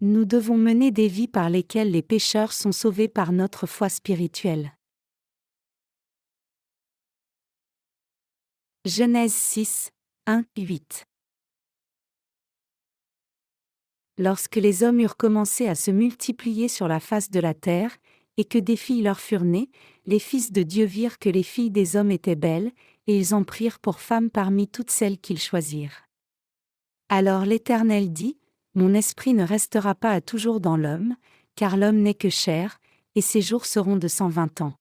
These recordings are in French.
Nous devons mener des vies par lesquelles les pécheurs sont sauvés par notre foi spirituelle. Genèse 6, 1, 8. Lorsque les hommes eurent commencé à se multiplier sur la face de la terre, et que des filles leur furent nées, les fils de Dieu virent que les filles des hommes étaient belles, et ils en prirent pour femmes parmi toutes celles qu'ils choisirent. Alors l'Éternel dit, « Mon esprit ne restera pas à toujours dans l'homme, car l'homme n'est que chair, et ses jours seront de 120 ans. »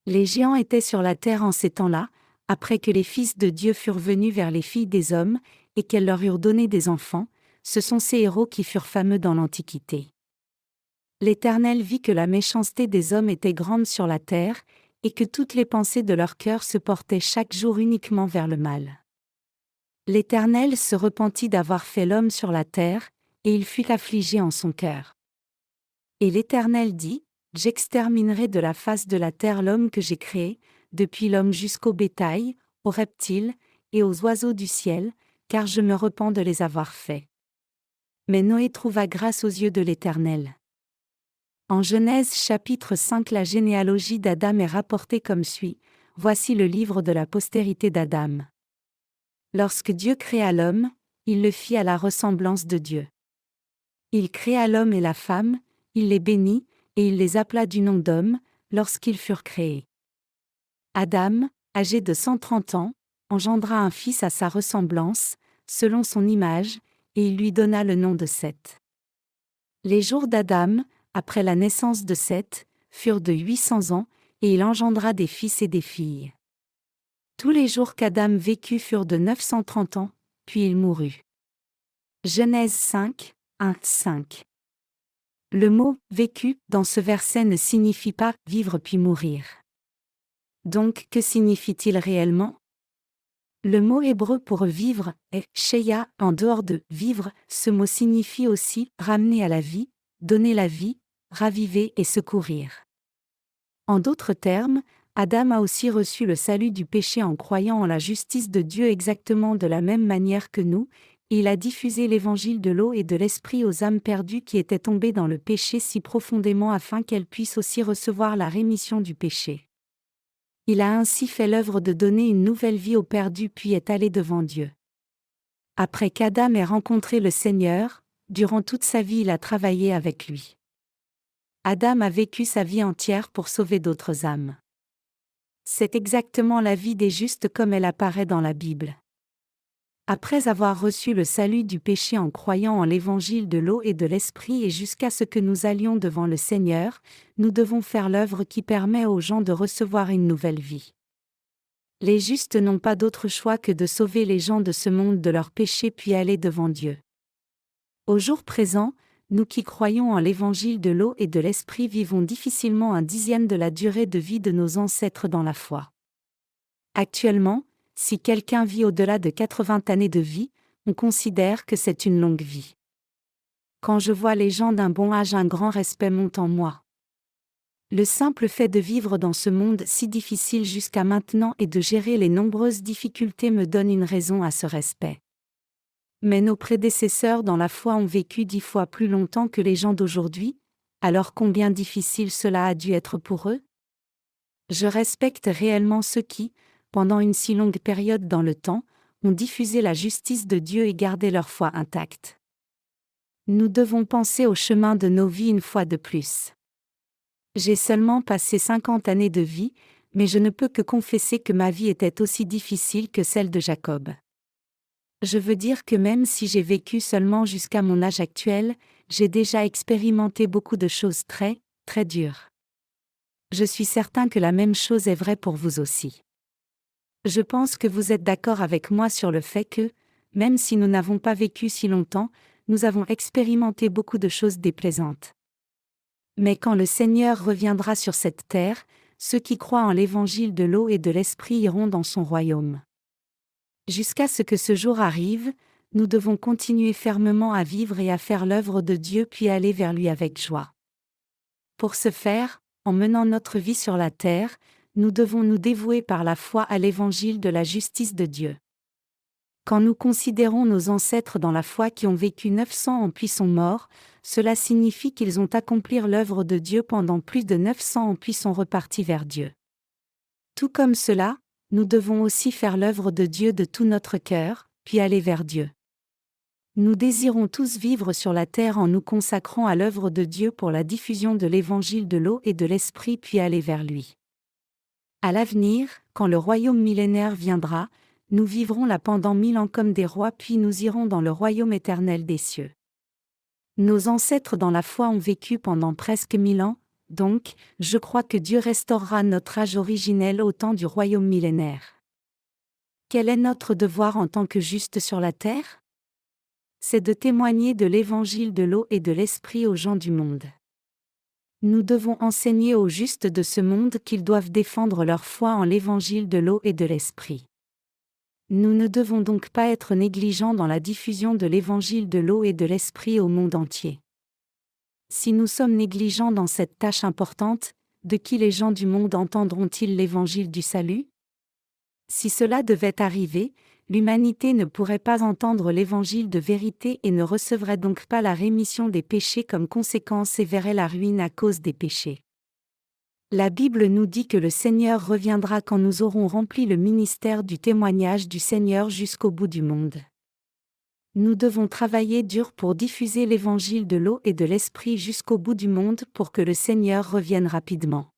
Les géants étaient sur la terre en ces temps-là, après que les fils de Dieu furent venus vers les filles des hommes, et qu'elles leur eurent donné des enfants. Ce sont ces héros qui furent fameux dans l'Antiquité. L'Éternel vit que la méchanceté des hommes était grande sur la terre, et que toutes les pensées de leur cœur se portaient chaque jour uniquement vers le mal. L'Éternel se repentit d'avoir fait l'homme sur la terre, et il fut affligé en son cœur. Et l'Éternel dit, « J'exterminerai de la face de la terre l'homme que j'ai créé, depuis l'homme jusqu'au bétail, aux reptiles, et aux oiseaux du ciel, car je me repens de les avoir faits. » Mais Noé trouva grâce aux yeux de l'Éternel. En Genèse chapitre 5, la généalogie d'Adam est rapportée comme suit. Voici le livre de la postérité d'Adam. Lorsque Dieu créa l'homme, il le fit à la ressemblance de Dieu. Il créa l'homme et la femme, il les bénit, et il les appela du nom d'homme, lorsqu'ils furent créés. Adam, âgé de 130 ans, engendra un fils à sa ressemblance, selon son image, et il lui donna le nom de Seth. Les jours d'Adam, après la naissance de Seth, furent de 800 ans, et il engendra des fils et des filles. Tous les jours qu'Adam vécut furent de 930 ans, puis il mourut. Genèse 5, 1, 5. Le mot « vécu » dans ce verset ne signifie pas « vivre puis mourir ». Donc, que signifie-t-il réellement? Le mot hébreu pour vivre est « sheya ». En dehors de « vivre », ce mot signifie aussi « ramener à la vie », « donner la vie », raviver et secourir. En d'autres termes, Adam a aussi reçu le salut du péché en croyant en la justice de Dieu exactement de la même manière que nous, et il a diffusé l'évangile de l'eau et de l'esprit aux âmes perdues qui étaient tombées dans le péché si profondément afin qu'elles puissent aussi recevoir la rémission du péché. Il a ainsi fait l'œuvre de donner une nouvelle vie aux perdus puis est allé devant Dieu. Après qu'Adam ait rencontré le Seigneur, durant toute sa vie il a travaillé avec lui. Adam a vécu sa vie entière pour sauver d'autres âmes. C'est exactement la vie des justes comme elle apparaît dans la Bible. Après avoir reçu le salut du péché en croyant en l'évangile de l'eau et de l'esprit et jusqu'à ce que nous allions devant le Seigneur, nous devons faire l'œuvre qui permet aux gens de recevoir une nouvelle vie. Les justes n'ont pas d'autre choix que de sauver les gens de ce monde de leurs péchés puis aller devant Dieu. Au jour présent, nous qui croyons en l'évangile de l'eau et de l'esprit vivons difficilement 1/10 de la durée de vie de nos ancêtres dans la foi. Actuellement, si quelqu'un vit au-delà de 80 années de vie, on considère que c'est une longue vie. Quand je vois les gens d'un bon âge, un grand respect monte en moi. Le simple fait de vivre dans ce monde si difficile jusqu'à maintenant et de gérer les nombreuses difficultés me donne une raison à ce respect. Mais nos prédécesseurs dans la foi ont vécu 10 fois plus longtemps que les gens d'aujourd'hui, alors combien difficile cela a dû être pour eux? Je respecte réellement ceux qui, pendant une si longue période dans le temps, ont diffusé la justice de Dieu et gardé leur foi intacte. Nous devons penser au chemin de nos vies une fois de plus. J'ai seulement passé 50 années de vie, mais je ne peux que confesser que ma vie était aussi difficile que celle de Jacob. Je veux dire que même si j'ai vécu seulement jusqu'à mon âge actuel, j'ai déjà expérimenté beaucoup de choses très, très dures. Je suis certain que la même chose est vraie pour vous aussi. Je pense que vous êtes d'accord avec moi sur le fait que, même si nous n'avons pas vécu si longtemps, nous avons expérimenté beaucoup de choses déplaisantes. Mais quand le Seigneur reviendra sur cette terre, ceux qui croient en l'évangile de l'eau et de l'esprit iront dans son royaume. Jusqu'à ce que ce jour arrive, nous devons continuer fermement à vivre et à faire l'œuvre de Dieu puis aller vers lui avec joie. Pour ce faire, en menant notre vie sur la terre, nous devons nous dévouer par la foi à l'évangile de la justice de Dieu. Quand nous considérons nos ancêtres dans la foi qui ont vécu 900 ans puis sont morts, cela signifie qu'ils ont accompli l'œuvre de Dieu pendant plus de 900 ans puis sont repartis vers Dieu. Tout comme cela, nous devons aussi faire l'œuvre de Dieu de tout notre cœur, puis aller vers Dieu. Nous désirons tous vivre sur la terre en nous consacrant à l'œuvre de Dieu pour la diffusion de l'évangile de l'eau et de l'esprit puis aller vers lui. À l'avenir, quand le royaume millénaire viendra, nous vivrons là pendant 1000 ans comme des rois puis nous irons dans le royaume éternel des cieux. Nos ancêtres dans la foi ont vécu pendant presque 1000 ans, donc, je crois que Dieu restaurera notre âge originel au temps du royaume millénaire. Quel est notre devoir en tant que justes sur la terre ? C'est de témoigner de l'évangile de l'eau et de l'esprit aux gens du monde. Nous devons enseigner aux justes de ce monde qu'ils doivent défendre leur foi en l'évangile de l'eau et de l'esprit. Nous ne devons donc pas être négligents dans la diffusion de l'évangile de l'eau et de l'esprit au monde entier. Si nous sommes négligents dans cette tâche importante, de qui les gens du monde entendront-ils l'évangile du salut ? Si cela devait arriver, l'humanité ne pourrait pas entendre l'évangile de vérité et ne recevrait donc pas la rémission des péchés comme conséquence et verrait la ruine à cause des péchés. La Bible nous dit que le Seigneur reviendra quand nous aurons rempli le ministère du témoignage du Seigneur jusqu'au bout du monde. Nous devons travailler dur pour diffuser l'évangile de l'eau et de l'esprit jusqu'au bout du monde pour que le Seigneur revienne rapidement.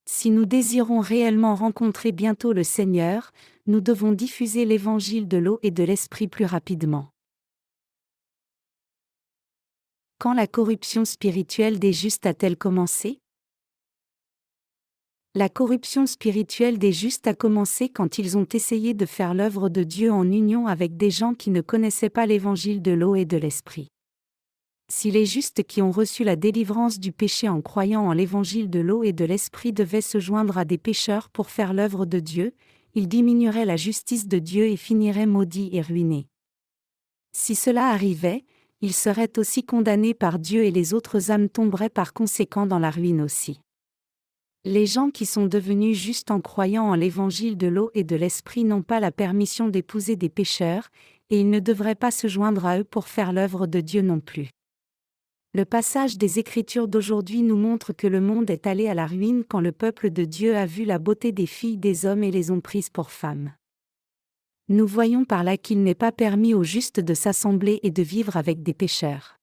Si nous désirons réellement rencontrer bientôt le Seigneur, nous devons diffuser l'évangile de l'eau et de l'esprit plus rapidement. Quand la corruption spirituelle des justes a-t-elle commencé ? La corruption spirituelle des justes a commencé quand ils ont essayé de faire l'œuvre de Dieu en union avec des gens qui ne connaissaient pas l'évangile de l'eau et de l'esprit. Si les justes qui ont reçu la délivrance du péché en croyant en l'évangile de l'eau et de l'esprit devaient se joindre à des pécheurs pour faire l'œuvre de Dieu, ils diminueraient la justice de Dieu et finiraient maudits et ruinés. Si cela arrivait, ils seraient aussi condamnés par Dieu et les autres âmes tomberaient par conséquent dans la ruine aussi. Les gens qui sont devenus justes en croyant en l'évangile de l'eau et de l'esprit n'ont pas la permission d'épouser des pécheurs, et ils ne devraient pas se joindre à eux pour faire l'œuvre de Dieu non plus. Le passage des Écritures d'aujourd'hui nous montre que le monde est allé à la ruine quand le peuple de Dieu a vu la beauté des filles des hommes et les ont prises pour femmes. Nous voyons par là qu'il n'est pas permis aux justes de s'assembler et de vivre avec des pécheurs.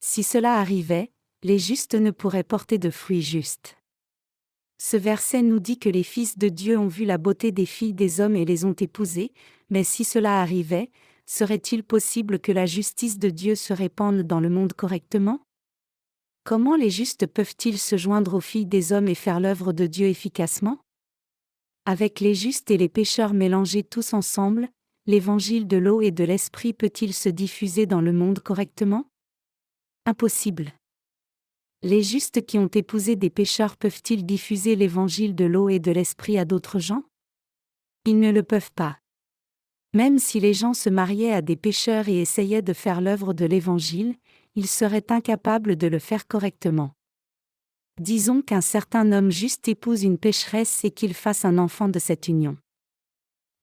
Si cela arrivait, les justes ne pourraient porter de fruits justes. Ce verset nous dit que les fils de Dieu ont vu la beauté des filles des hommes et les ont épousées, mais si cela arrivait, serait-il possible que la justice de Dieu se répande dans le monde correctement ? Comment les justes peuvent-ils se joindre aux filles des hommes et faire l'œuvre de Dieu efficacement ? Avec les justes et les pécheurs mélangés tous ensemble, l'évangile de l'eau et de l'esprit peut-il se diffuser dans le monde correctement ? Impossible. Les justes qui ont épousé des pécheurs peuvent-ils diffuser l'évangile de l'eau et de l'esprit à d'autres gens ? Ils ne le peuvent pas. Même si les gens se mariaient à des pécheurs et essayaient de faire l'œuvre de l'évangile, ils seraient incapables de le faire correctement. Disons qu'un certain homme juste épouse une pécheresse et qu'il fasse un enfant de cette union.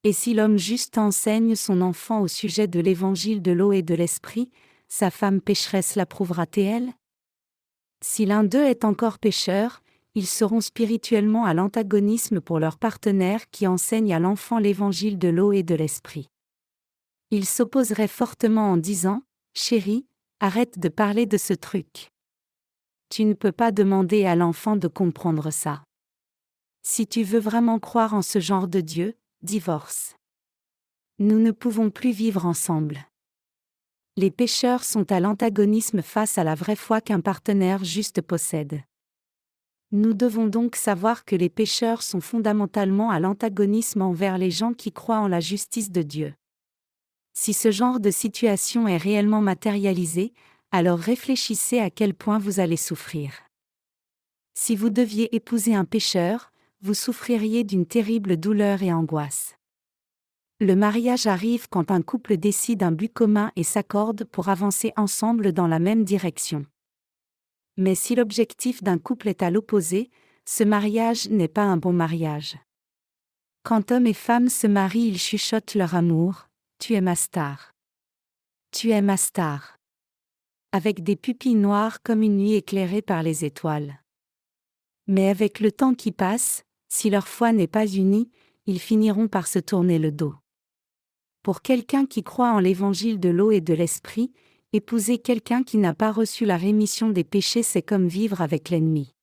Et si l'homme juste enseigne son enfant au sujet de l'évangile de l'eau et de l'esprit, sa femme pécheresse l'approuvera-t-elle ? Si l'un d'eux est encore pécheur, ils seront spirituellement à l'antagonisme pour leur partenaire qui enseigne à l'enfant l'évangile de l'eau et de l'esprit. Ils s'opposeraient fortement en disant « Chérie, arrête de parler de ce truc. Tu ne peux pas demander à l'enfant de comprendre ça. Si tu veux vraiment croire en ce genre de Dieu, divorce. Nous ne pouvons plus vivre ensemble. » Les pécheurs sont à l'antagonisme face à la vraie foi qu'un partenaire juste possède. Nous devons donc savoir que les pécheurs sont fondamentalement à l'antagonisme envers les gens qui croient en la justice de Dieu. Si ce genre de situation est réellement matérialisé, alors réfléchissez à quel point vous allez souffrir. Si vous deviez épouser un pécheur, vous souffririez d'une terrible douleur et angoisse. Le mariage arrive quand un couple décide un but commun et s'accorde pour avancer ensemble dans la même direction. Mais si l'objectif d'un couple est à l'opposé, ce mariage n'est pas un bon mariage. Quand homme et femme se marient, ils chuchotent leur amour, Tu es ma star. Tu es ma star. Avec des pupilles noires comme une nuit éclairée par les étoiles. Mais avec le temps qui passe, si leur foi n'est pas unie, ils finiront par se tourner le dos. Pour quelqu'un qui croit en l'évangile de l'eau et de l'esprit, épouser quelqu'un qui n'a pas reçu la rémission des péchés, c'est comme vivre avec l'ennemi.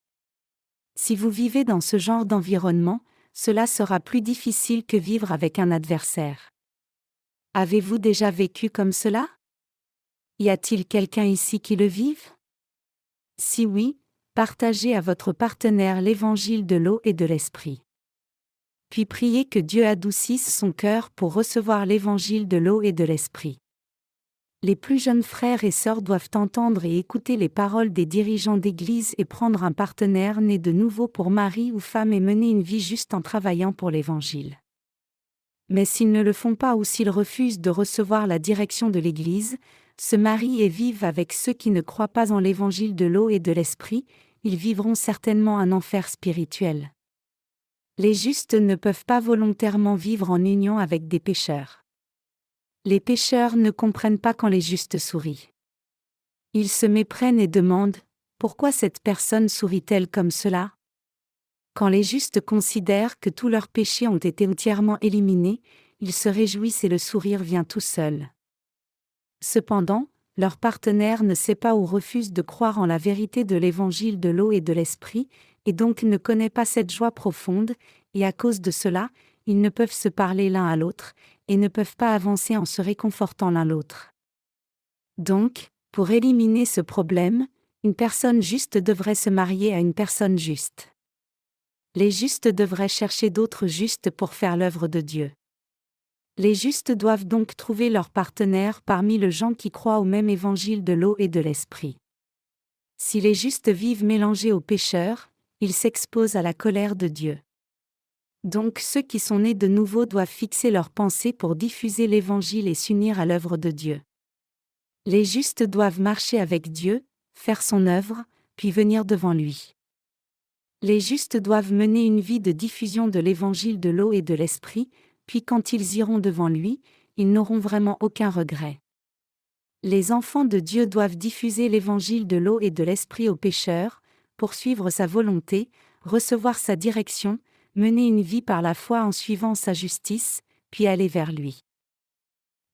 Si vous vivez dans ce genre d'environnement, cela sera plus difficile que vivre avec un adversaire. Avez-vous déjà vécu comme cela? Y a-t-il quelqu'un ici qui le vive? Si oui, partagez à votre partenaire l'évangile de l'eau et de l'esprit. Puis priez que Dieu adoucisse son cœur pour recevoir l'évangile de l'eau et de l'esprit. Les plus jeunes frères et sœurs doivent entendre et écouter les paroles des dirigeants d'église et prendre un partenaire né de nouveau pour mari ou femme et mener une vie juste en travaillant pour l'évangile. Mais s'ils ne le font pas ou s'ils refusent de recevoir la direction de l'église, se marient et vivent avec ceux qui ne croient pas en l'évangile de l'eau et de l'esprit, ils vivront certainement un enfer spirituel. Les justes ne peuvent pas volontairement vivre en union avec des pécheurs. Les pécheurs ne comprennent pas quand les justes sourient. Ils se méprennent et demandent « Pourquoi cette personne sourit-elle comme cela ?» Quand les justes considèrent que tous leurs péchés ont été entièrement éliminés, ils se réjouissent et le sourire vient tout seul. Cependant, leur partenaire ne sait pas ou refuse de croire en la vérité de l'évangile de l'eau et de l'esprit, et donc ne connaît pas cette joie profonde, et à cause de cela, ils ne peuvent se parler l'un à l'autre, et ne peuvent pas avancer en se réconfortant l'un l'autre. Donc, pour éliminer ce problème, une personne juste devrait se marier à une personne juste. Les justes devraient chercher d'autres justes pour faire l'œuvre de Dieu. Les justes doivent donc trouver leur partenaire parmi les gens qui croient au même évangile de l'eau et de l'esprit. Si les justes vivent mélangés aux pécheurs, ils s'exposent à la colère de Dieu. Donc ceux qui sont nés de nouveau doivent fixer leurs pensées pour diffuser l'évangile et s'unir à l'œuvre de Dieu. Les justes doivent marcher avec Dieu, faire son œuvre, puis venir devant lui. Les justes doivent mener une vie de diffusion de l'évangile de l'eau et de l'esprit, puis quand ils iront devant lui, ils n'auront vraiment aucun regret. Les enfants de Dieu doivent diffuser l'évangile de l'eau et de l'esprit aux pécheurs, poursuivre sa volonté, recevoir sa direction, mener une vie par la foi en suivant sa justice, puis aller vers lui.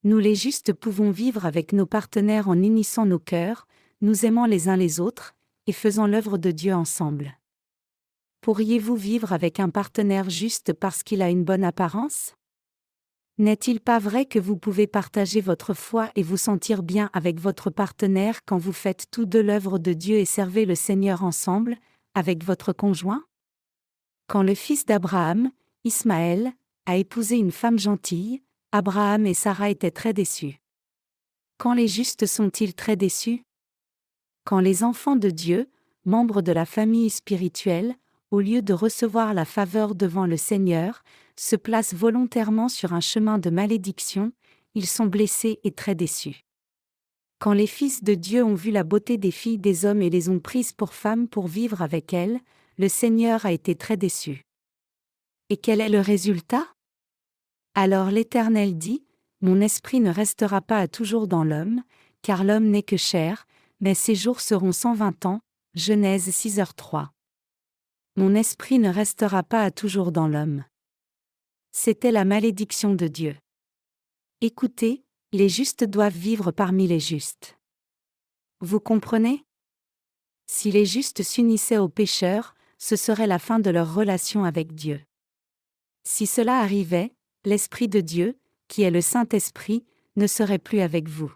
Nous les justes pouvons vivre avec nos partenaires en unissant nos cœurs, nous aimant les uns les autres, et faisant l'œuvre de Dieu ensemble. Pourriez-vous vivre avec un partenaire juste parce qu'il a une bonne apparence? N'est-il pas vrai que vous pouvez partager votre foi et vous sentir bien avec votre partenaire quand vous faites tous deux l'œuvre de Dieu et servez le Seigneur ensemble, avec votre conjoint? Quand le fils d'Abraham, Ismaël, a épousé une femme gentille, Abraham et Sarah étaient très déçus. Quand les justes sont-ils très déçus? Quand les enfants de Dieu, membres de la famille spirituelle, au lieu de recevoir la faveur devant le Seigneur, se placent volontairement sur un chemin de malédiction, ils sont blessés et très déçus. Quand les fils de Dieu ont vu la beauté des filles des hommes et les ont prises pour femmes pour vivre avec elles, le Seigneur a été très déçu. Et quel est le résultat? Alors l'Éternel dit, « Mon esprit ne restera pas à toujours dans l'homme, car l'homme n'est que chair, mais ses jours seront 120 ans. » Genèse 6h3. Mon esprit ne restera pas à toujours dans l'homme. C'était la malédiction de Dieu. Écoutez, les justes doivent vivre parmi les justes. Vous comprenez? Si les justes s'unissaient aux pécheurs, ce serait la fin de leur relation avec Dieu. Si cela arrivait, l'Esprit de Dieu, qui est le Saint-Esprit, ne serait plus avec vous.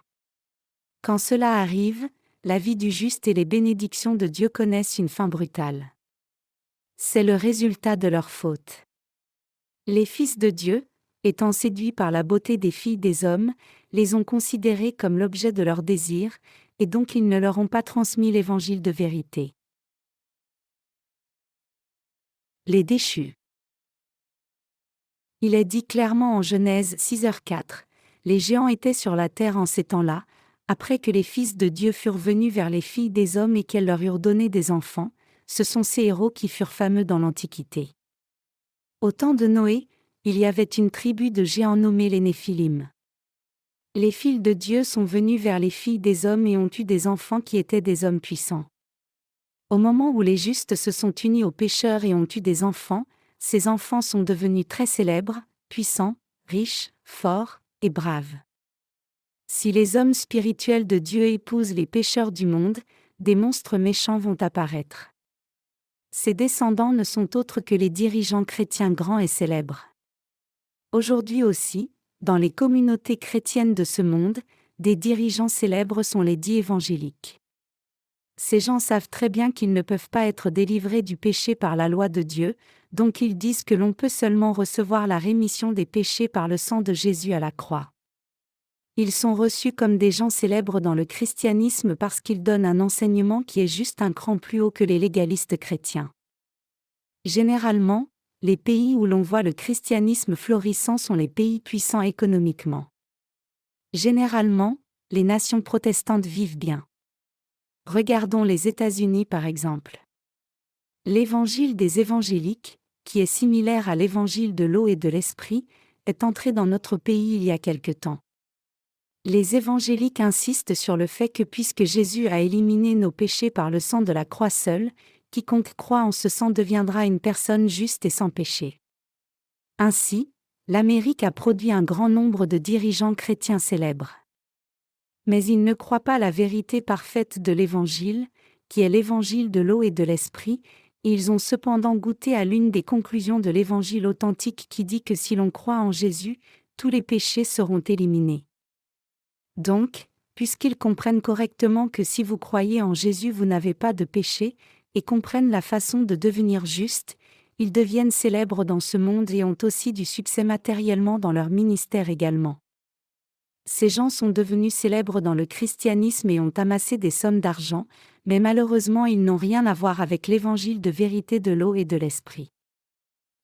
Quand cela arrive, la vie du juste et les bénédictions de Dieu connaissent une fin brutale. C'est le résultat de leur faute. Les fils de Dieu, étant séduits par la beauté des filles des hommes, les ont considérés comme l'objet de leur désir, et donc ils ne leur ont pas transmis l'évangile de vérité. Les déchus. Il est dit clairement en Genèse 6h4, les géants étaient sur la terre en ces temps-là, après que les fils de Dieu furent venus vers les filles des hommes et qu'elles leur eurent donné des enfants, ce sont ces héros qui furent fameux dans l'Antiquité. Au temps de Noé, il y avait une tribu de géants nommés les Néphilim. Les fils de Dieu sont venus vers les filles des hommes et ont eu des enfants qui étaient des hommes puissants. Au moment où les justes se sont unis aux pécheurs et ont eu des enfants, ces enfants sont devenus très célèbres, puissants, riches, forts et braves. Si les hommes spirituels de Dieu épousent les pécheurs du monde, des monstres méchants vont apparaître. Ces descendants ne sont autres que les dirigeants chrétiens grands et célèbres. Aujourd'hui aussi, dans les communautés chrétiennes de ce monde, des dirigeants célèbres sont les dits évangéliques. Ces gens savent très bien qu'ils ne peuvent pas être délivrés du péché par la loi de Dieu, donc ils disent que l'on peut seulement recevoir la rémission des péchés par le sang de Jésus à la croix. Ils sont reçus comme des gens célèbres dans le christianisme parce qu'ils donnent un enseignement qui est juste un cran plus haut que les légalistes chrétiens. Généralement, les pays où l'on voit le christianisme florissant sont les pays puissants économiquement. Généralement, les nations protestantes vivent bien. Regardons les États-Unis par exemple. L'évangile des évangéliques, qui est similaire à l'évangile de l'eau et de l'esprit, est entré dans notre pays il y a quelque temps. Les évangéliques insistent sur le fait que puisque Jésus a éliminé nos péchés par le sang de la croix seule, quiconque croit en ce sang deviendra une personne juste et sans péché. Ainsi, l'Amérique a produit un grand nombre de dirigeants chrétiens célèbres. Mais ils ne croient pas la vérité parfaite de l'Évangile, qui est l'Évangile de l'eau et de l'Esprit, et ils ont cependant goûté à l'une des conclusions de l'Évangile authentique qui dit que si l'on croit en Jésus, tous les péchés seront éliminés. Donc, puisqu'ils comprennent correctement que si vous croyez en Jésus vous n'avez pas de péché, et comprennent la façon de devenir juste, ils deviennent célèbres dans ce monde et ont aussi du succès matériellement dans leur ministère également. Ces gens sont devenus célèbres dans le christianisme et ont amassé des sommes d'argent, mais malheureusement ils n'ont rien à voir avec l'évangile de vérité de l'eau et de l'esprit.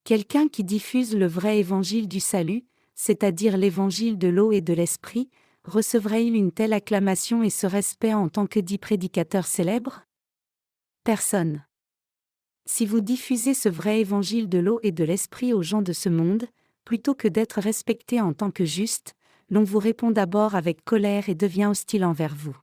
Quelqu'un qui diffuse le vrai évangile du salut, c'est-à-dire l'évangile de l'eau et de l'esprit, recevrait-il une telle acclamation et ce respect en tant que dit prédicateur célèbre ? Personne. Si vous diffusez ce vrai évangile de l'eau et de l'esprit aux gens de ce monde, plutôt que d'être respecté en tant que juste, l'on vous répond d'abord avec colère et devient hostile envers vous.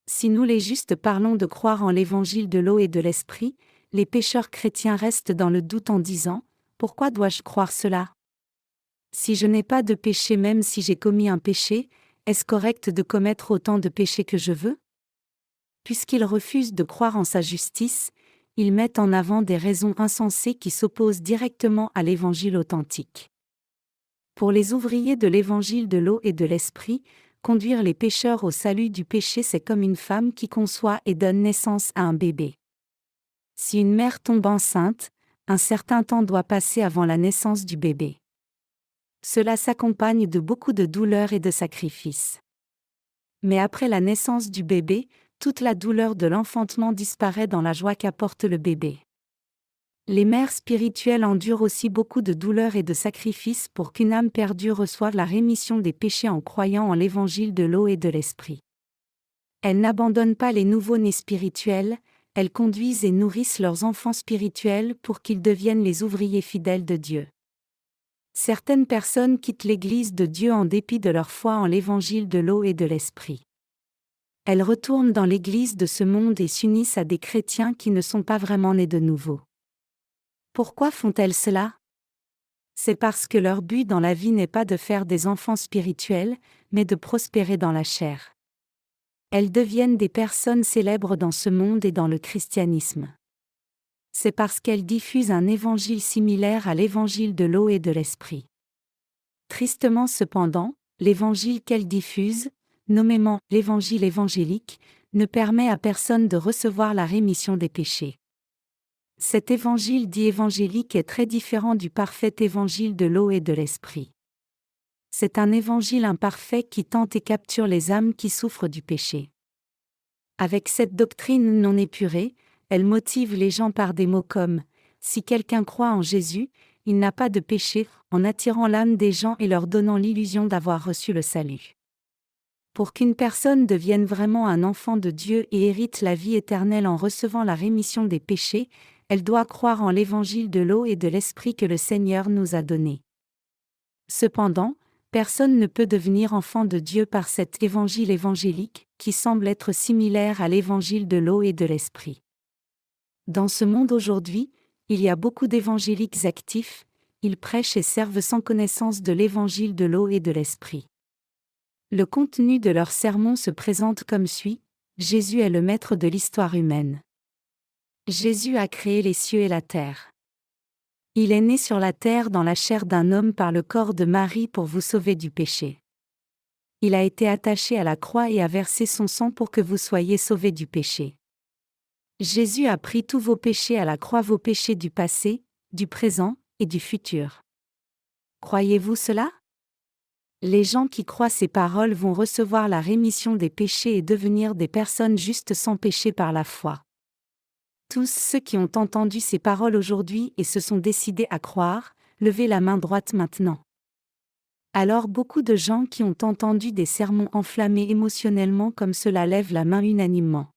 Si nous les justes parlons de croire en l'évangile de l'eau et de l'esprit, les pécheurs chrétiens restent dans le doute en disant « Pourquoi dois-je croire cela ? Si je n'ai pas de péché même si j'ai commis un péché, est-ce correct de commettre autant de péchés que je veux ?» Puisqu'ils refusent de croire en sa justice, ils mettent en avant des raisons insensées qui s'opposent directement à l'évangile authentique. Pour les ouvriers de l'évangile de l'eau et de l'esprit, conduire les pécheurs au salut du péché c'est comme une femme qui conçoit et donne naissance à un bébé. Si une mère tombe enceinte, un certain temps doit passer avant la naissance du bébé. Cela s'accompagne de beaucoup de douleurs et de sacrifices. Mais après la naissance du bébé, toute la douleur de l'enfantement disparaît dans la joie qu'apporte le bébé. Les mères spirituelles endurent aussi beaucoup de douleurs et de sacrifices pour qu'une âme perdue reçoive la rémission des péchés en croyant en l'évangile de l'eau et de l'esprit. Elles n'abandonnent pas les nouveau-nés spirituels, elles conduisent et nourrissent leurs enfants spirituels pour qu'ils deviennent les ouvriers fidèles de Dieu. Certaines personnes quittent l'Église de Dieu en dépit de leur foi en l'évangile de l'eau et de l'esprit. Elles retournent dans l'Église de ce monde et s'unissent à des chrétiens qui ne sont pas vraiment nés de nouveau. Pourquoi font-elles cela ? C'est parce que leur but dans la vie n'est pas de faire des enfants spirituels, mais de prospérer dans la chair. Elles deviennent des personnes célèbres dans ce monde et dans le christianisme. C'est parce qu'elles diffusent un évangile similaire à l'évangile de l'eau et de l'esprit. Tristement cependant, l'évangile qu'elles diffusent, nommément l'évangile évangélique, ne permet à personne de recevoir la rémission des péchés. Cet évangile dit évangélique est très différent du parfait évangile de l'eau et de l'esprit. C'est un évangile imparfait qui tente et capture les âmes qui souffrent du péché. Avec cette doctrine non épurée, elle motive les gens par des mots comme « Si quelqu'un croit en Jésus, il n'a pas de péché », en attirant l'âme des gens et leur donnant l'illusion d'avoir reçu le salut. Pour qu'une personne devienne vraiment un enfant de Dieu et hérite la vie éternelle en recevant la rémission des péchés, elle doit croire en l'évangile de l'eau et de l'esprit que le Seigneur nous a donné. Cependant, Personne ne peut devenir enfant de Dieu par cet évangile évangélique, qui semble être similaire à l'évangile de l'eau et de l'esprit. Dans ce monde aujourd'hui, il y a beaucoup d'évangéliques actifs, ils prêchent et servent sans connaissance de l'évangile de l'eau et de l'esprit. Le contenu de leurs sermons se présente comme suit: Jésus est le maître de l'histoire humaine. Jésus a créé les cieux et la terre. Il est né sur la terre dans la chair d'un homme par le corps de Marie pour vous sauver du péché. Il a été attaché à la croix et a versé son sang pour que vous soyez sauvés du péché. Jésus a pris tous vos péchés à la croix, vos péchés du passé, du présent et du futur. Croyez-vous cela? Les gens qui croient ces paroles vont recevoir la rémission des péchés et devenir des personnes justes sans péché par la foi. Tous ceux qui ont entendu ces paroles aujourd'hui et se sont décidés à croire, levez la main droite maintenant. Alors beaucoup de gens qui ont entendu des sermons enflammés émotionnellement comme cela lèvent la main unanimement.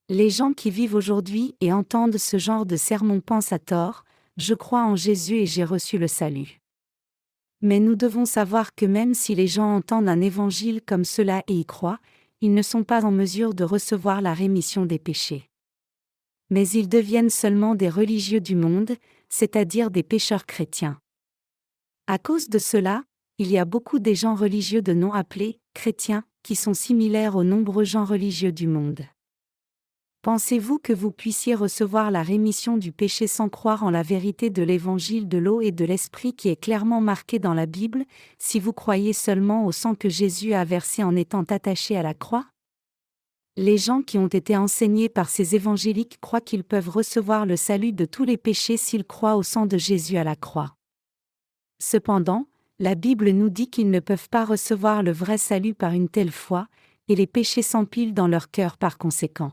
Les gens qui vivent aujourd'hui et entendent ce genre de sermons pensent à tort: je crois en Jésus et j'ai reçu le salut. Mais nous devons savoir que même si les gens entendent un évangile comme cela et y croient, ils ne sont pas en mesure de recevoir la rémission des péchés. Mais ils deviennent seulement des religieux du monde, c'est-à-dire des pécheurs chrétiens. À cause de cela, il y a beaucoup des gens religieux de nom appelés chrétiens, qui sont similaires aux nombreux gens religieux du monde. Pensez-vous que vous puissiez recevoir la rémission du péché sans croire en la vérité de l'évangile de l'eau et de l'esprit qui est clairement marqué dans la Bible, si vous croyez seulement au sang que Jésus a versé en étant attaché à la croix? Les gens qui ont été enseignés par ces évangéliques croient qu'ils peuvent recevoir le salut de tous les péchés s'ils croient au sang de Jésus à la croix. Cependant, la Bible nous dit qu'ils ne peuvent pas recevoir le vrai salut par une telle foi, et les péchés s'empilent dans leur cœur par conséquent.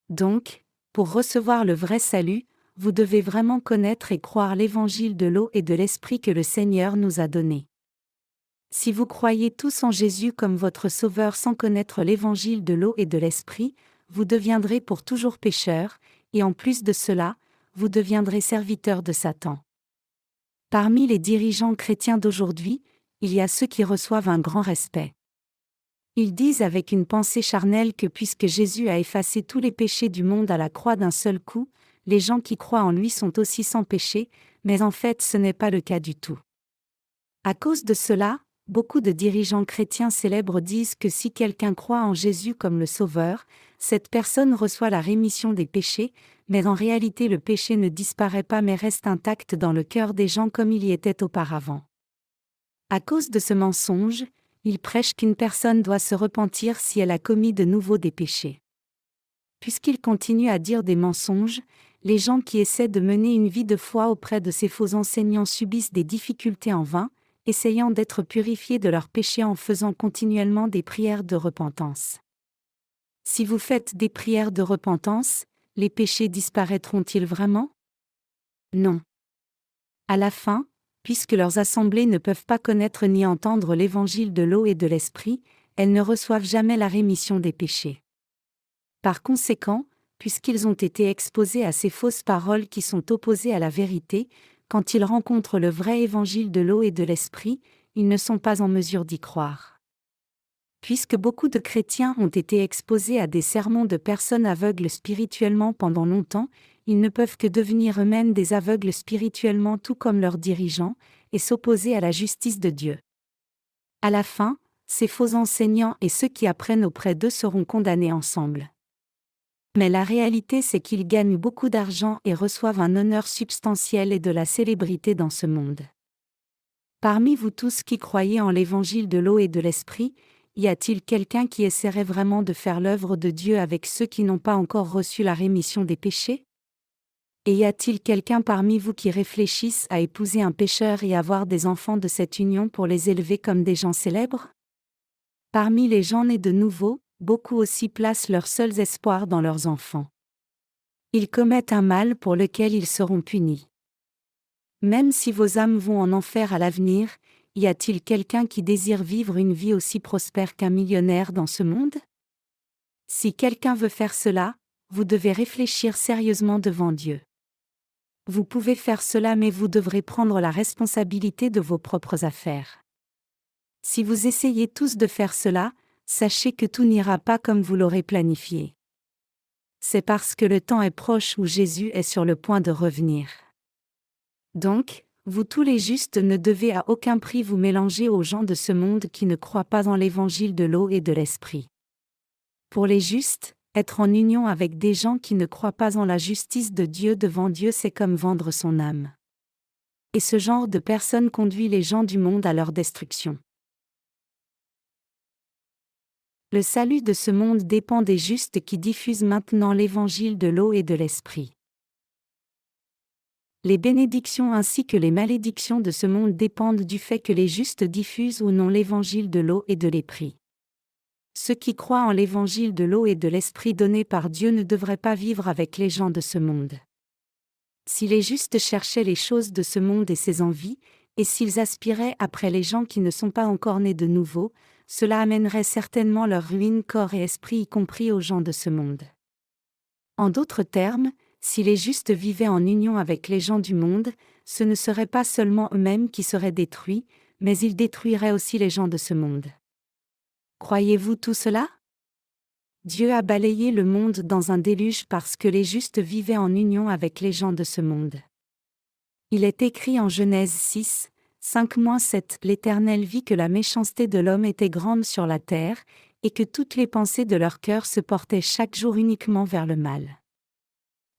Donc, pour recevoir le vrai salut, vous devez vraiment connaître et croire l'évangile de l'eau et de l'esprit que le Seigneur nous a donné. Si vous croyez tous en Jésus comme votre Sauveur sans connaître l'évangile de l'eau et de l'esprit, vous deviendrez pour toujours pécheurs, et en plus de cela, vous deviendrez serviteurs de Satan. Parmi les dirigeants chrétiens d'aujourd'hui, il y a ceux qui reçoivent un grand respect. Ils disent avec une pensée charnelle que puisque Jésus a effacé tous les péchés du monde à la croix d'un seul coup, les gens qui croient en lui sont aussi sans péché, mais en fait ce n'est pas le cas du tout. À cause de cela, beaucoup de dirigeants chrétiens célèbres disent que si quelqu'un croit en Jésus comme le Sauveur, cette personne reçoit la rémission des péchés, mais en réalité le péché ne disparaît pas mais reste intact dans le cœur des gens comme il y était auparavant. À cause de ce mensonge, ils prêchent qu'une personne doit se repentir si elle a commis de nouveau des péchés. Puisqu'ils continuent à dire des mensonges, les gens qui essaient de mener une vie de foi auprès de ces faux enseignants subissent des difficultés en vain, essayant d'être purifiés de leurs péchés en faisant continuellement des prières de repentance. Si vous faites des prières de repentance, les péchés disparaîtront-ils vraiment? Non. À la fin, puisque leurs assemblées ne peuvent pas connaître ni entendre l'évangile de l'eau et de l'esprit, elles ne reçoivent jamais la rémission des péchés. Par conséquent, puisqu'ils ont été exposés à ces fausses paroles qui sont opposées à la vérité, quand ils rencontrent le vrai évangile de l'eau et de l'esprit, ils ne sont pas en mesure d'y croire. Puisque beaucoup de chrétiens ont été exposés à des sermons de personnes aveugles spirituellement pendant longtemps, ils ne peuvent que devenir eux-mêmes des aveugles spirituellement tout comme leurs dirigeants, et s'opposer à la justice de Dieu. À la fin, ces faux enseignants et ceux qui apprennent auprès d'eux seront condamnés ensemble. Mais la réalité c'est qu'ils gagnent beaucoup d'argent et reçoivent un honneur substantiel et de la célébrité dans ce monde. Parmi vous tous qui croyez en l'évangile de l'eau et de l'esprit, y a-t-il quelqu'un qui essaierait vraiment de faire l'œuvre de Dieu avec ceux qui n'ont pas encore reçu la rémission des péchés? Et y a-t-il quelqu'un parmi vous qui réfléchisse à épouser un pécheur et avoir des enfants de cette union pour les élever comme des gens célèbres? Parmi les gens nés de nouveau, beaucoup aussi placent leurs seuls espoirs dans leurs enfants. Ils commettent un mal pour lequel ils seront punis. Même si vos âmes vont en enfer à l'avenir, y a-t-il quelqu'un qui désire vivre une vie aussi prospère qu'un millionnaire dans ce monde? Si quelqu'un veut faire cela, vous devez réfléchir sérieusement devant Dieu. Vous pouvez faire cela mais vous devrez prendre la responsabilité de vos propres affaires. Si vous essayez tous de faire cela, sachez que tout n'ira pas comme vous l'aurez planifié. C'est parce que le temps est proche où Jésus est sur le point de revenir. Donc, vous tous les justes ne devez à aucun prix vous mélanger aux gens de ce monde qui ne croient pas en l'évangile de l'eau et de l'esprit. Pour les justes, être en union avec des gens qui ne croient pas en la justice de Dieu devant Dieu, c'est comme vendre son âme. Et ce genre de personnes conduit les gens du monde à leur destruction. Le salut de ce monde dépend des justes qui diffusent maintenant l'évangile de l'eau et de l'esprit. Les bénédictions ainsi que les malédictions de ce monde dépendent du fait que les justes diffusent ou non l'évangile de l'eau et de l'esprit. Ceux qui croient en l'évangile de l'eau et de l'esprit donné par Dieu ne devraient pas vivre avec les gens de ce monde. Si les justes cherchaient les choses de ce monde et ses envies, et s'ils aspiraient après les gens qui ne sont pas encore nés de nouveau, cela amènerait certainement leur ruine corps et esprit, y compris aux gens de ce monde. En d'autres termes, si les justes vivaient en union avec les gens du monde, ce ne seraient pas seulement eux-mêmes qui seraient détruits, mais ils détruiraient aussi les gens de ce monde. Croyez-vous tout cela? Dieu a balayé le monde dans un déluge parce que les justes vivaient en union avec les gens de ce monde. Il est écrit en Genèse 6, 5-7, l'Éternel vit que la méchanceté de l'homme était grande sur la terre, et que toutes les pensées de leur cœur se portaient chaque jour uniquement vers le mal.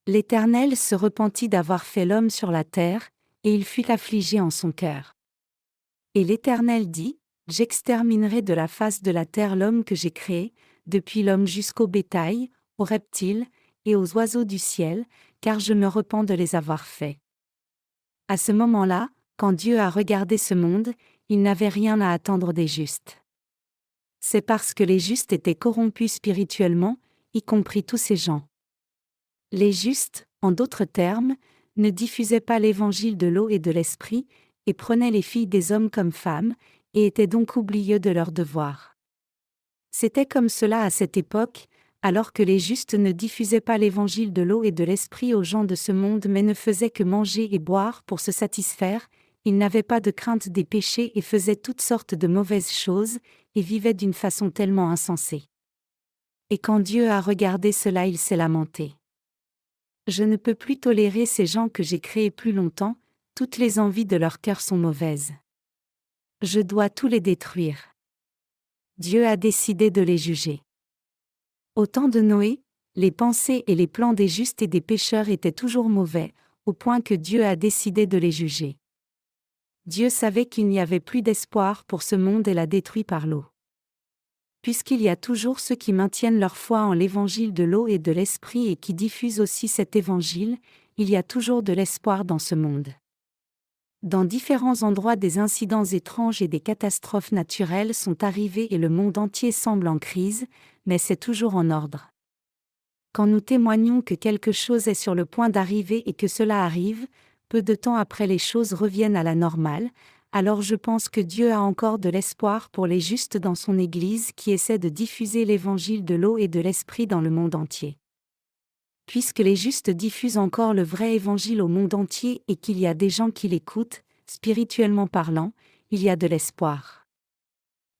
L'Éternel se repentit d'avoir fait l'homme sur la terre, et il fut affligé en son cœur. Et l'Éternel dit, j'exterminerai de la face de la terre l'homme que j'ai créé, depuis l'homme jusqu'au bétail, aux reptiles, et aux oiseaux du ciel, car je me repens de les avoir faits. À ce moment-là, quand Dieu a regardé ce monde, il n'avait rien à attendre des justes. C'est parce que les justes étaient corrompus spirituellement, y compris tous ces gens. Les justes, en d'autres termes, ne diffusaient pas l'évangile de l'eau et de l'esprit, et prenaient les filles des hommes comme femmes, et étaient donc oublieux de leurs devoirs. C'était comme cela à cette époque, alors que les justes ne diffusaient pas l'évangile de l'eau et de l'esprit aux gens de ce monde mais ne faisaient que manger et boire pour se satisfaire, ils n'avaient pas de crainte des péchés et faisaient toutes sortes de mauvaises choses, et vivaient d'une façon tellement insensée. Et quand Dieu a regardé cela, il s'est lamenté. Je ne peux plus tolérer ces gens que j'ai créés plus longtemps, toutes les envies de leur cœur sont mauvaises. Je dois tous les détruire. Dieu a décidé de les juger. Au temps de Noé, les pensées et les plans des justes et des pécheurs étaient toujours mauvais, au point que Dieu a décidé de les juger. Dieu savait qu'il n'y avait plus d'espoir pour ce monde et l'a détruit par l'eau. Puisqu'il y a toujours ceux qui maintiennent leur foi en l'évangile de l'eau et de l'esprit et qui diffusent aussi cet évangile, il y a toujours de l'espoir dans ce monde. Dans différents endroits, des incidents étranges et des catastrophes naturelles sont arrivés et le monde entier semble en crise, mais c'est toujours en ordre. Quand nous témoignons que quelque chose est sur le point d'arriver et que cela arrive, peu de temps après les choses reviennent à la normale, alors je pense que Dieu a encore de l'espoir pour les justes dans son Église qui essaie de diffuser l'évangile de l'eau et de l'esprit dans le monde entier. Puisque les justes diffusent encore le vrai évangile au monde entier et qu'il y a des gens qui l'écoutent, spirituellement parlant, il y a de l'espoir.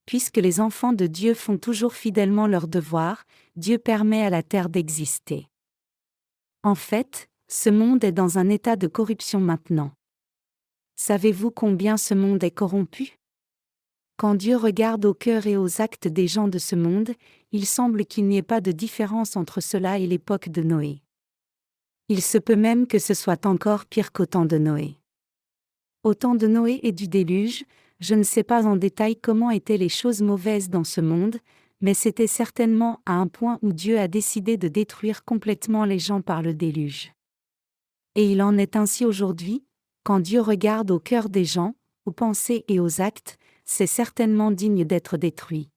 Puisque les enfants de Dieu font toujours fidèlement leur devoir, Dieu permet à la terre d'exister. En fait, ce monde est dans un état de corruption maintenant. Savez-vous combien ce monde est corrompu? Quand Dieu regarde au cœur et aux actes des gens de ce monde, il semble qu'il n'y ait pas de différence entre cela et l'époque de Noé. Il se peut même que ce soit encore pire qu'au temps de Noé. Au temps de Noé et du déluge, je ne sais pas en détail comment étaient les choses mauvaises dans ce monde, mais c'était certainement à un point où Dieu a décidé de détruire complètement les gens par le déluge. Et il en est ainsi aujourd'hui, quand Dieu regarde au cœur des gens, aux pensées et aux actes, c'est certainement digne d'être détruit.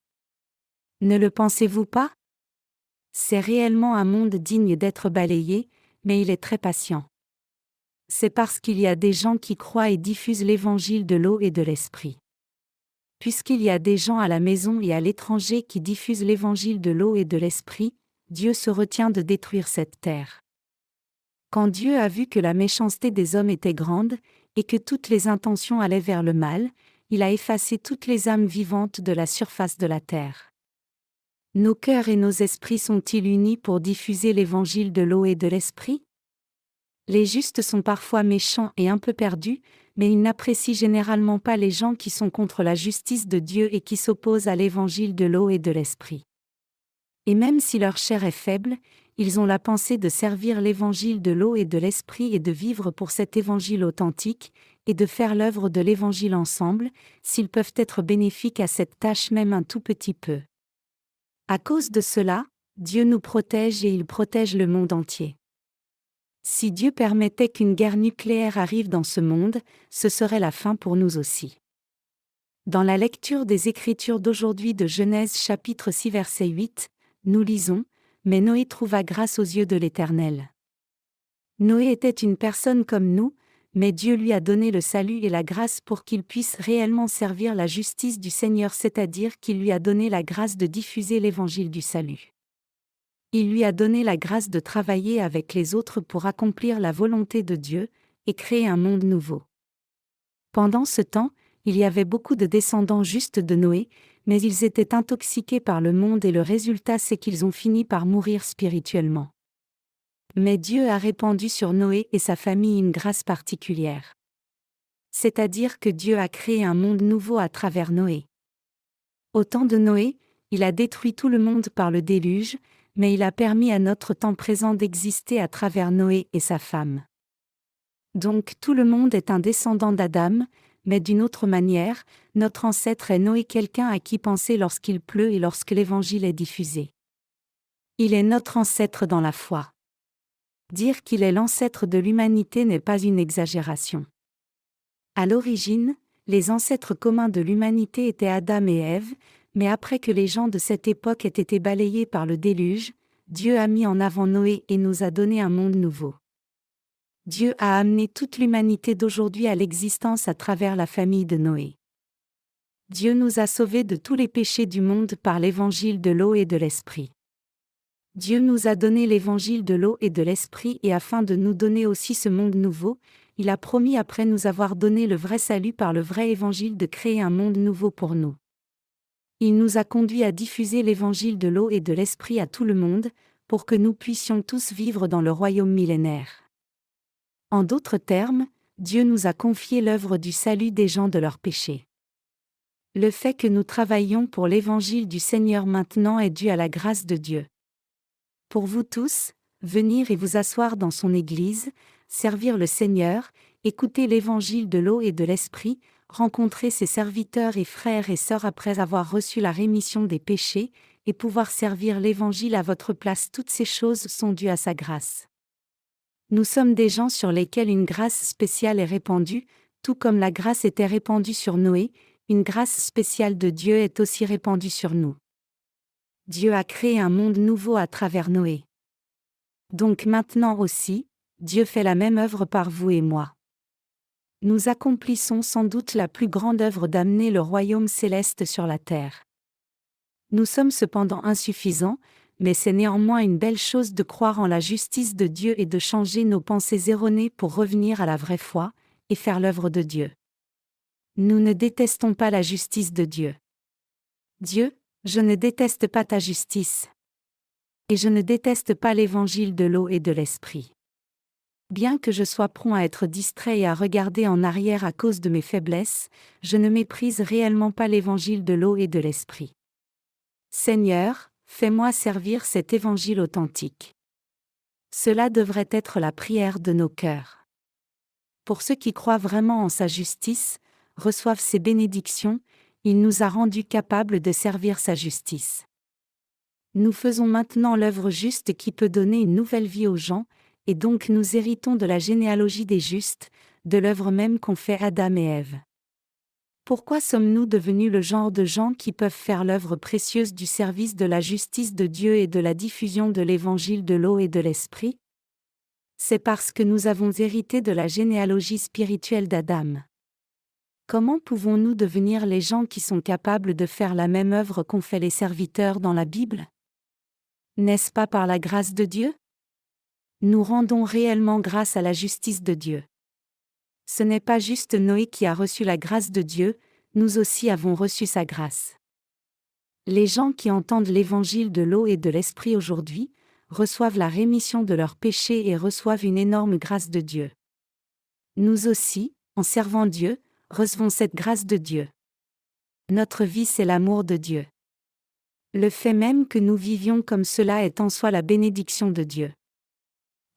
Ne le pensez-vous pas? C'est réellement un monde digne d'être balayé, mais il est très patient. C'est parce qu'il y a des gens qui croient et diffusent l'évangile de l'eau et de l'esprit. Puisqu'il y a des gens à la maison et à l'étranger qui diffusent l'évangile de l'eau et de l'esprit, Dieu se retient de détruire cette terre. Quand Dieu a vu que la méchanceté des hommes était grande, et que toutes les intentions allaient vers le mal, il a effacé toutes les âmes vivantes de la surface de la terre. Nos cœurs et nos esprits sont-ils unis pour diffuser l'évangile de l'eau et de l'esprit? Les justes sont parfois méchants et un peu perdus, mais ils n'apprécient généralement pas les gens qui sont contre la justice de Dieu et qui s'opposent à l'évangile de l'eau et de l'esprit. Et même si leur chair est faible, ils ont la pensée de servir l'évangile de l'eau et de l'esprit et de vivre pour cet évangile authentique, et de faire l'œuvre de l'évangile ensemble, s'ils peuvent être bénéfiques à cette tâche même un tout petit peu. À cause de cela, Dieu nous protège et il protège le monde entier. Si Dieu permettait qu'une guerre nucléaire arrive dans ce monde, ce serait la fin pour nous aussi. Dans la lecture des Écritures d'aujourd'hui de Genèse chapitre 6 verset 8, nous lisons « Mais Noé trouva grâce aux yeux de l'Éternel. » Noé était une personne comme nous, mais Dieu lui a donné le salut et la grâce pour qu'il puisse réellement servir la justice du Seigneur, c'est-à-dire qu'il lui a donné la grâce de diffuser l'évangile du salut. Il lui a donné la grâce de travailler avec les autres pour accomplir la volonté de Dieu et créer un monde nouveau. Pendant ce temps, il y avait beaucoup de descendants justes de Noé, mais ils étaient intoxiqués par le monde et le résultat c'est qu'ils ont fini par mourir spirituellement. Mais Dieu a répandu sur Noé et sa famille une grâce particulière. C'est-à-dire que Dieu a créé un monde nouveau à travers Noé. Au temps de Noé, il a détruit tout le monde par le déluge, mais il a permis à notre temps présent d'exister à travers Noé et sa femme. Donc tout le monde est un descendant d'Adam, mais d'une autre manière, notre ancêtre est Noé, quelqu'un à qui penser lorsqu'il pleut et lorsque l'Évangile est diffusé. Il est notre ancêtre dans la foi. Dire qu'il est l'ancêtre de l'humanité n'est pas une exagération. À l'origine, les ancêtres communs de l'humanité étaient Adam et Ève, mais après que les gens de cette époque aient été balayés par le déluge, Dieu a mis en avant Noé et nous a donné un monde nouveau. Dieu a amené toute l'humanité d'aujourd'hui à l'existence à travers la famille de Noé. Dieu nous a sauvés de tous les péchés du monde par l'évangile de l'eau et de l'esprit. Dieu nous a donné l'évangile de l'eau et de l'esprit et afin de nous donner aussi ce monde nouveau, il a promis après nous avoir donné le vrai salut par le vrai évangile de créer un monde nouveau pour nous. Il nous a conduits à diffuser l'évangile de l'eau et de l'esprit à tout le monde, pour que nous puissions tous vivre dans le royaume millénaire. En d'autres termes, Dieu nous a confié l'œuvre du salut des gens de leurs péchés. Le fait que nous travaillions pour l'évangile du Seigneur maintenant est dû à la grâce de Dieu. Pour vous tous, venir et vous asseoir dans son Église, servir le Seigneur, écouter l'évangile de l'eau et de l'esprit, rencontrer ses serviteurs et frères et sœurs après avoir reçu la rémission des péchés, et pouvoir servir l'évangile à votre place, toutes ces choses sont dues à sa grâce. Nous sommes des gens sur lesquels une grâce spéciale est répandue, tout comme la grâce était répandue sur Noé, une grâce spéciale de Dieu est aussi répandue sur nous. Dieu a créé un monde nouveau à travers Noé. Donc maintenant aussi, Dieu fait la même œuvre par vous et moi. Nous accomplissons sans doute la plus grande œuvre d'amener le royaume céleste sur la terre. Nous sommes cependant insuffisants, mais c'est néanmoins une belle chose de croire en la justice de Dieu et de changer nos pensées erronées pour revenir à la vraie foi, et faire l'œuvre de Dieu. Nous ne détestons pas la justice de Dieu. Dieu, je ne déteste pas ta justice. Et je ne déteste pas l'évangile de l'eau et de l'esprit. Bien que je sois prompt à être distrait et à regarder en arrière à cause de mes faiblesses, je ne méprise réellement pas l'évangile de l'eau et de l'esprit. Seigneur, fais-moi servir cet évangile authentique. Cela devrait être la prière de nos cœurs. Pour ceux qui croient vraiment en sa justice, reçoivent ses bénédictions, il nous a rendus capables de servir sa justice. Nous faisons maintenant l'œuvre juste qui peut donner une nouvelle vie aux gens, et donc nous héritons de la généalogie des justes, de l'œuvre même qu'ont fait Adam et Ève. Pourquoi sommes-nous devenus le genre de gens qui peuvent faire l'œuvre précieuse du service de la justice de Dieu et de la diffusion de l'évangile de l'eau et de l'esprit? C'est parce que nous avons hérité de la généalogie spirituelle d'Adam. Comment pouvons-nous devenir les gens qui sont capables de faire la même œuvre qu'ont fait les serviteurs dans la Bible? N'est-ce pas par la grâce de Dieu? Nous rendons réellement grâce à la justice de Dieu. Ce n'est pas juste Noé qui a reçu la grâce de Dieu, nous aussi avons reçu sa grâce. Les gens qui entendent l'évangile de l'eau et de l'esprit aujourd'hui, reçoivent la rémission de leurs péchés et reçoivent une énorme grâce de Dieu. Nous aussi, en servant Dieu, recevons cette grâce de Dieu. Notre vie, c'est l'amour de Dieu. Le fait même que nous vivions comme cela est en soi la bénédiction de Dieu.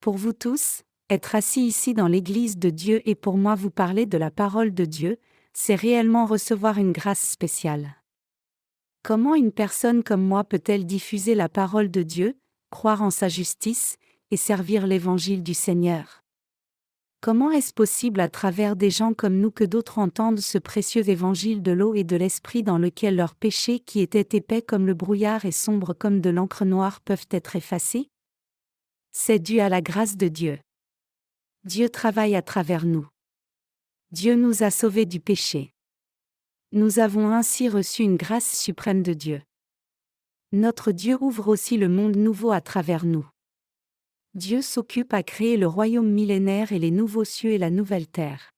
Pour vous tous, être assis ici dans l'Église de Dieu et pour moi vous parler de la parole de Dieu, c'est réellement recevoir une grâce spéciale. Comment une personne comme moi peut-elle diffuser la parole de Dieu, croire en sa justice, et servir l'Évangile du Seigneur? Comment est-ce possible à travers des gens comme nous que d'autres entendent ce précieux évangile de l'eau et de l'esprit dans lequel leurs péchés qui étaient épais comme le brouillard et sombres comme de l'encre noire peuvent être effacés? C'est dû à la grâce de Dieu. Dieu travaille à travers nous. Dieu nous a sauvés du péché. Nous avons ainsi reçu une grâce suprême de Dieu. Notre Dieu ouvre aussi le monde nouveau à travers nous. Dieu s'occupe à créer le royaume millénaire et les nouveaux cieux et la nouvelle terre.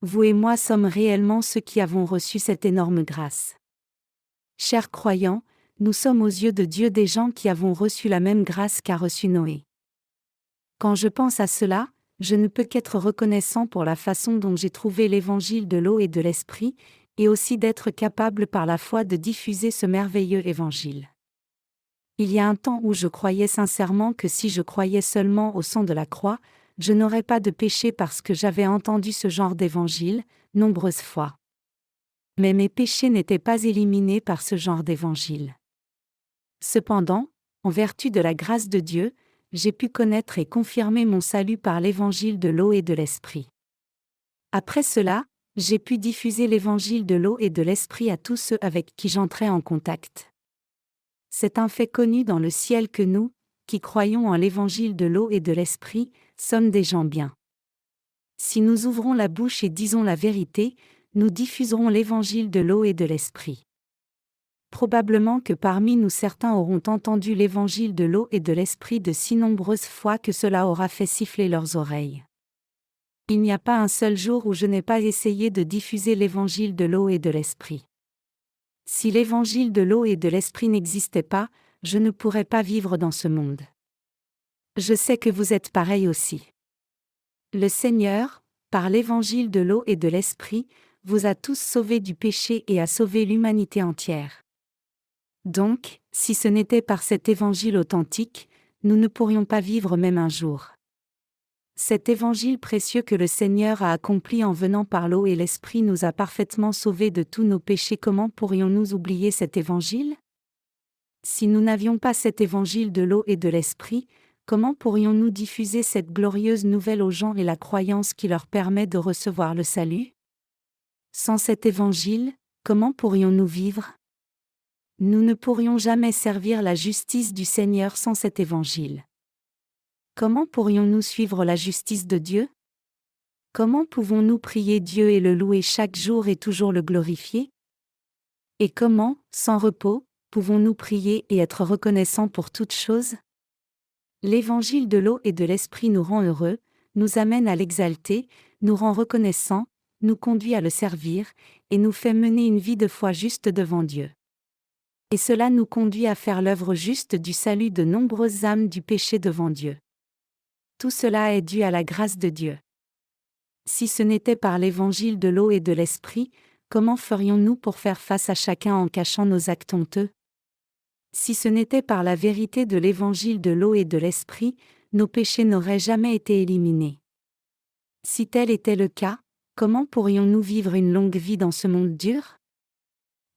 Vous et moi sommes réellement ceux qui avons reçu cette énorme grâce. Chers croyants, nous sommes aux yeux de Dieu des gens qui avons reçu la même grâce qu'a reçu Noé. Quand je pense à cela, je ne peux qu'être reconnaissant pour la façon dont j'ai trouvé l'évangile de l'eau et de l'esprit, et aussi d'être capable par la foi de diffuser ce merveilleux évangile. Il y a un temps où je croyais sincèrement que si je croyais seulement au sang de la croix, je n'aurais pas de péché parce que j'avais entendu ce genre d'évangile, nombreuses fois. Mais mes péchés n'étaient pas éliminés par ce genre d'évangile. Cependant, en vertu de la grâce de Dieu, j'ai pu connaître et confirmer mon salut par l'évangile de l'eau et de l'esprit. Après cela, j'ai pu diffuser l'évangile de l'eau et de l'esprit à tous ceux avec qui j'entrais en contact. C'est un fait connu dans le ciel que nous, qui croyons en l'évangile de l'eau et de l'esprit, sommes des gens bien. Si nous ouvrons la bouche et disons la vérité, nous diffuserons l'évangile de l'eau et de l'esprit. Probablement que parmi nous certains auront entendu l'évangile de l'eau et de l'esprit de si nombreuses fois que cela aura fait siffler leurs oreilles. Il n'y a pas un seul jour où je n'ai pas essayé de diffuser l'évangile de l'eau et de l'esprit. Si l'évangile de l'eau et de l'esprit n'existait pas, je ne pourrais pas vivre dans ce monde. Je sais que vous êtes pareil aussi. Le Seigneur, par l'évangile de l'eau et de l'esprit, vous a tous sauvés du péché et a sauvé l'humanité entière. Donc, si ce n'était par cet évangile authentique, nous ne pourrions pas vivre même un jour. Cet évangile précieux que le Seigneur a accompli en venant par l'eau et l'esprit nous a parfaitement sauvés de tous nos péchés. Comment pourrions-nous oublier cet évangile? Si nous n'avions pas cet évangile de l'eau et de l'esprit, comment pourrions-nous diffuser cette glorieuse nouvelle aux gens et la croyance qui leur permet de recevoir le salut? Sans cet évangile, comment pourrions-nous vivre? Nous ne pourrions jamais servir la justice du Seigneur sans cet évangile. Comment pourrions-nous suivre la justice de Dieu? Comment pouvons-nous prier Dieu et le louer chaque jour et toujours le glorifier? Et comment, sans repos, pouvons-nous prier et être reconnaissants pour toutes choses? L'évangile de l'eau et de l'esprit nous rend heureux, nous amène à l'exalter, nous rend reconnaissants, nous conduit à le servir, et nous fait mener une vie de foi juste devant Dieu. Et cela nous conduit à faire l'œuvre juste du salut de nombreuses âmes du péché devant Dieu. Tout cela est dû à la grâce de Dieu. Si ce n'était par l'évangile de l'eau et de l'esprit, comment ferions-nous pour faire face à chacun en cachant nos actes honteux? Si ce n'était par la vérité de l'évangile de l'eau et de l'esprit, nos péchés n'auraient jamais été éliminés. Si tel était le cas, comment pourrions-nous vivre une longue vie dans ce monde dur?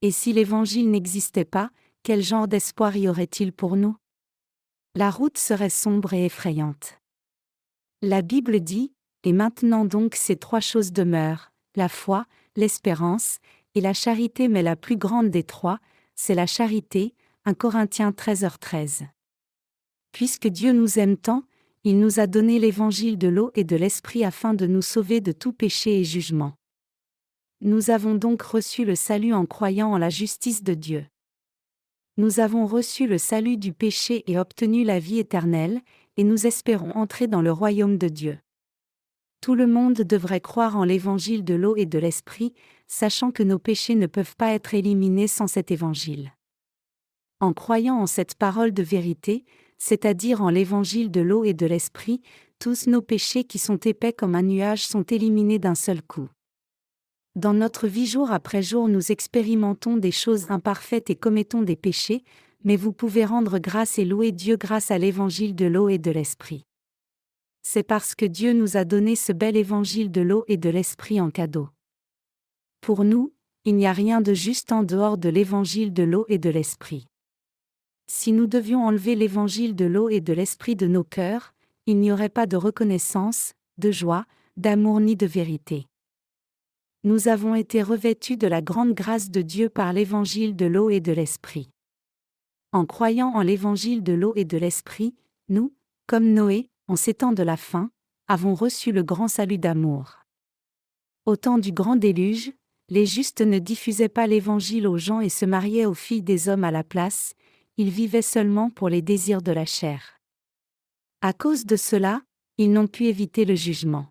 Et si l'évangile n'existait pas, quel genre d'espoir y aurait-il pour nous? La route serait sombre et effrayante. La Bible dit, « Et maintenant donc ces trois choses demeurent, la foi, l'espérance, et la charité, mais la plus grande des trois, c'est la charité. » 1 Corinthiens 13h13. Puisque Dieu nous aime tant, il nous a donné l'évangile de l'eau et de l'esprit afin de nous sauver de tout péché et jugement. Nous avons donc reçu le salut en croyant en la justice de Dieu. Nous avons reçu le salut du péché et obtenu la vie éternelle, et nous espérons entrer dans le royaume de Dieu. Tout le monde devrait croire en l'évangile de l'eau et de l'esprit, sachant que nos péchés ne peuvent pas être éliminés sans cet évangile. En croyant en cette parole de vérité, c'est-à-dire en l'évangile de l'eau et de l'esprit, tous nos péchés qui sont épais comme un nuage sont éliminés d'un seul coup. Dans notre vie jour après jour, nous expérimentons des choses imparfaites et commettons des péchés, mais vous pouvez rendre grâce et louer Dieu grâce à l'évangile de l'eau et de l'esprit. C'est parce que Dieu nous a donné ce bel évangile de l'eau et de l'esprit en cadeau. Pour nous, il n'y a rien de juste en dehors de l'évangile de l'eau et de l'esprit. Si nous devions enlever l'évangile de l'eau et de l'esprit de nos cœurs, il n'y aurait pas de reconnaissance, de joie, d'amour ni de vérité. Nous avons été revêtus de la grande grâce de Dieu par l'évangile de l'eau et de l'esprit. En croyant en l'évangile de l'eau et de l'esprit, nous, comme Noé, en ces temps de la fin, avons reçu le grand salut d'amour. Au temps du grand déluge, les justes ne diffusaient pas l'évangile aux gens et se mariaient aux filles des hommes à la place, ils vivaient seulement pour les désirs de la chair. À cause de cela, ils n'ont pu éviter le jugement.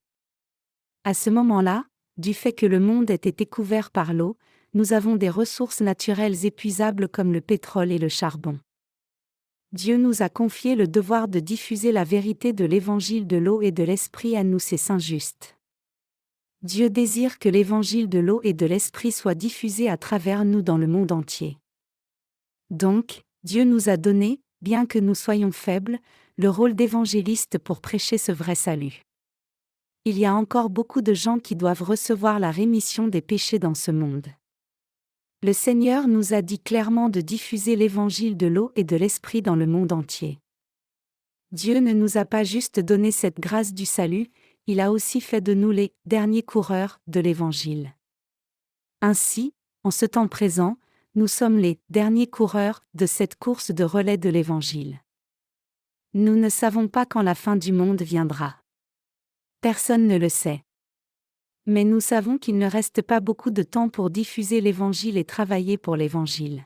À ce moment-là, du fait que le monde ait été couvert par l'eau, nous avons des ressources naturelles épuisables comme le pétrole et le charbon. Dieu nous a confié le devoir de diffuser la vérité de l'évangile de l'eau et de l'esprit à nous ses saints justes. Dieu désire que l'évangile de l'eau et de l'esprit soit diffusé à travers nous dans le monde entier. Donc, Dieu nous a donné, bien que nous soyons faibles, le rôle d'évangéliste pour prêcher ce vrai salut. Il y a encore beaucoup de gens qui doivent recevoir la rémission des péchés dans ce monde. Le Seigneur nous a dit clairement de diffuser l'évangile de l'eau et de l'esprit dans le monde entier. Dieu ne nous a pas juste donné cette grâce du salut, il a aussi fait de nous les derniers coureurs de l'évangile. Ainsi, en ce temps présent, nous sommes les derniers coureurs de cette course de relais de l'évangile. Nous ne savons pas quand la fin du monde viendra. Personne ne le sait. Mais nous savons qu'il ne reste pas beaucoup de temps pour diffuser l'évangile et travailler pour l'évangile.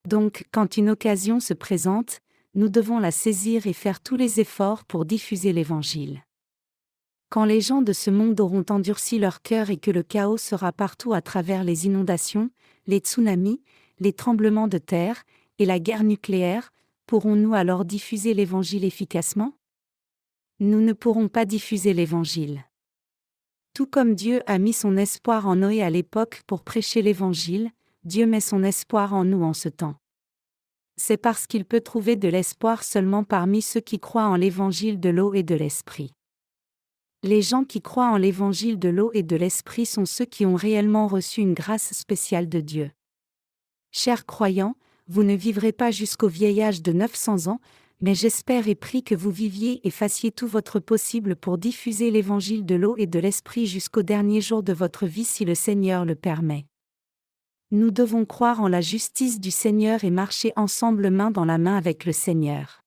Donc, quand une occasion se présente, nous devons la saisir et faire tous les efforts pour diffuser l'évangile. Quand les gens de ce monde auront endurci leur cœur et que le chaos sera partout à travers les inondations, les tsunamis, les tremblements de terre et la guerre nucléaire, pourrons-nous alors diffuser l'évangile efficacement? Nous ne pourrons pas diffuser l'évangile. Tout comme Dieu a mis son espoir en Noé à l'époque pour prêcher l'évangile, Dieu met son espoir en nous en ce temps. C'est parce qu'il peut trouver de l'espoir seulement parmi ceux qui croient en l'évangile de l'eau et de l'esprit. Les gens qui croient en l'évangile de l'eau et de l'esprit sont ceux qui ont réellement reçu une grâce spéciale de Dieu. Chers croyants, vous ne vivrez pas jusqu'au vieil âge de 900 ans, mais j'espère et prie que vous viviez et fassiez tout votre possible pour diffuser l'évangile de l'eau et de l'esprit jusqu'au dernier jour de votre vie si le Seigneur le permet. Nous devons croire en la justice du Seigneur et marcher ensemble main dans la main avec le Seigneur.